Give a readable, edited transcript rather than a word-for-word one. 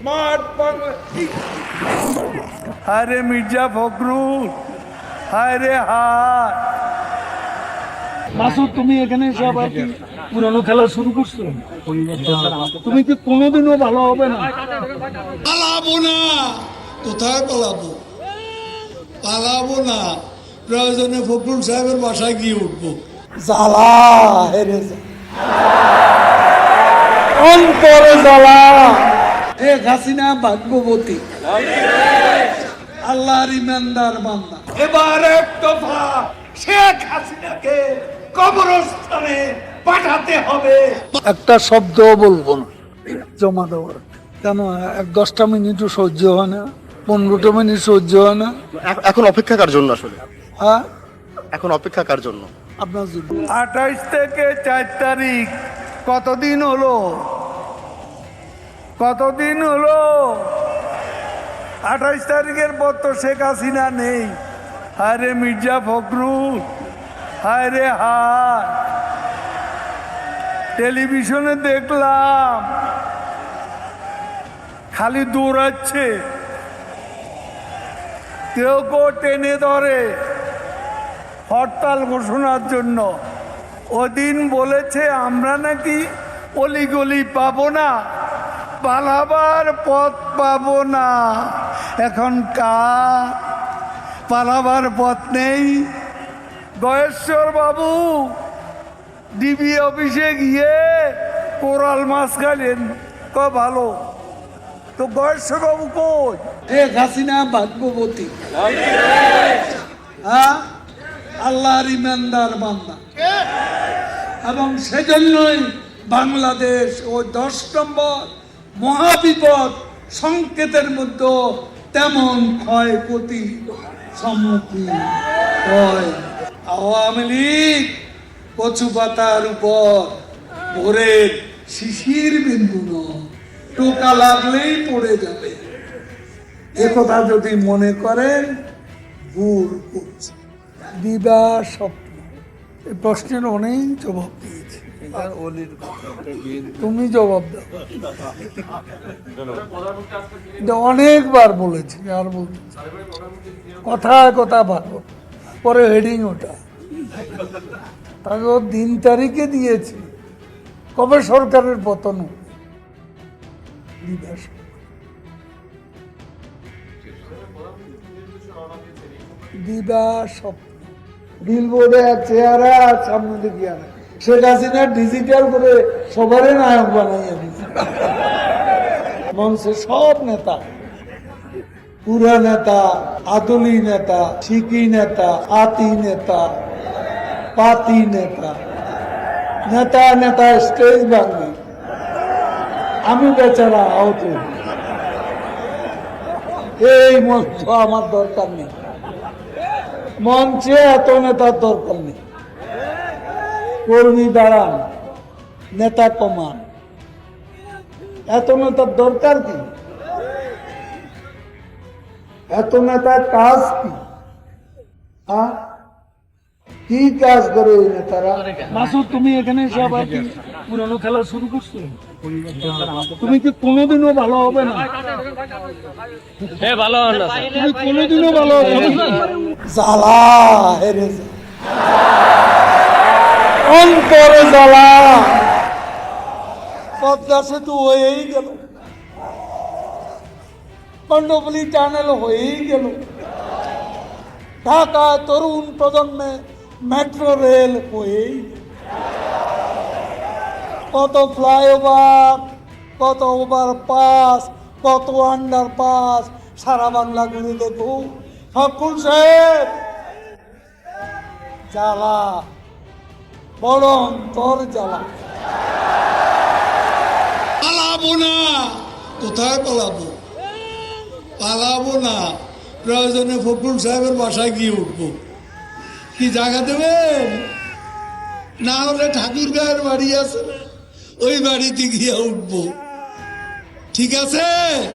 Smart Bangla. হায় রে মির্জা ফখরুল, হায় রে হায়। মাসুদ, তুমি এখানে এসে আবার কি পুরানো খেলা শুরু করছো? তুমি কি কোনোদিনও ভালো হবে না? পালাবো না। কোথায় পালাবো? পালাবো না, প্রয়োজনে ফখরুল সাহেবের বাসায় গিয়ে উঠবো। জ্বালা হেরে অন্তরে জ্বালা। শেখ হাসিনা ভাগ্যবতী, আল্লাহর ইমানদার বান্দা। এবার এক দফা শেখ হাসিনাকে কবরস্থানে পাঠাতে হবে। একটা শব্দ বলবো না জমা দেওয়ার। কেন 10টা মিনিটও সহ্য হয় না, 15টা মিনিট সহ্য হয় না। এখন অপেক্ষা কার জন্য আসলে? হ্যাঁ, এখন অপেক্ষা কার জন্য? আপনার জন্য। 28 থেকে 4 তারিখ কতদিন হলো? কতদিন হলো? 28 তারিখের পর তো শেখ হাসিনা নেই। হায় রে মির্জা ফখরুল, হায় রে হায়। টেলিভিশনে দেখলাম খালি দৌড়াচ্ছে, কেউ কেউ টেনে ধরে হরতাল ঘোষণার জন্য। ওদিন বলেছে আমরা নাকি অলিগলি পাবো না, পালাবার পথ পাবো না। এখন কার পালাবার পথ নেই? গয়েশ্বর বাবু ডিবি অফিসে গিয়ে কোরাল মাছ খাইলেন, ভালো তো। গয়েশ্বর বাবু কই? শেখ হাসিনা ভাগ্যবতী, হ্যাঁ, আল্লাহর ইমানদার বান্দা। এবং সেজন্যই বাংলাদেশ ওই 10 নম্বর মহাবিপদ সংকেতের মধ্যে তেমন ক্ষয়ক্ষতি সম্মুখীন হয়। আওয়ামী লীগ কচু পাতার উপর ভোরের শিশির বিন্দু নয়, টোকা লাগলেই পড়ে যাবে। একথা যদি মনে করেন ভুল করছে। দিবা স্বপ্ন, এই প্রশ্নের অনেক জবাব দিয়েছে, তুমি জবাব দাও। এটা অনেকবার বলেছি, আর বলতে কথায় কথা ভালো, পরে হেডিং ওটা তাকে দিন তারিখে দিয়েছি কবে সরকারের পতন হবে। দিবা স্বপ্ন, বিলবোর্ডে চেহারা সামনে দেখি আর শেখ হাসিনা ডিজিটাল করে সবারই নায়ক বানাইয়া দিচ্ছে। মঞ্চে সব নেতা, পুরা নেতা, আদলি নেতা, শিকি নেতা, আতি নেতা, পাতি নেতা, নেতা নেতা স্টেজ ভাঙি, আমি বেচারা আহত। এই মঞ্চ আমার দরকার নেই, মঞ্চে এত নেতার দরকার নেই। কর্মী দাঁড়ান, নেতা কমান, এত নেতার দরকার কি? এত নেতার কাজ কি? কি কাজ করে ওই নেতারা? মাসুদ, তুমি এখানে এসে আবার কি পুরানো খেলা শুরু করছো? তুমি কি কোনোদিনও ভালো হবে না? ভালো হবে না, তুমি কোনোদিনও ভালো হবে না। জ্বালা হেরে অন্তরে জ্বালা। পদ্মা সেতু হয়েই গেল, কর্ণফুলী টানেল হয়েই গেল, ঢাকা তরুণ প্রজন্মে মেট্রো রেল হয়েই গেল। কত ফ্লাইওভার, কত ওভারপাস, কত আন্ডারপাস সারা বাংলা ঘুরে দেখো। ফখরুল সাহেব, জ্বালা, বড় অন্তর জ্বালা। পালাবো না। কোথায় পালাবো? পালাবো না, প্রয়োজনে ফখরুল সাহেবের বাসায় গিয়ে উঠবো। কি জায়গা দেবেন? না হলে ঠাকুর গায়ের বাড়ি আছে, ওই বাড়িতে গিয়ে উঠবো। ঠিক আছে?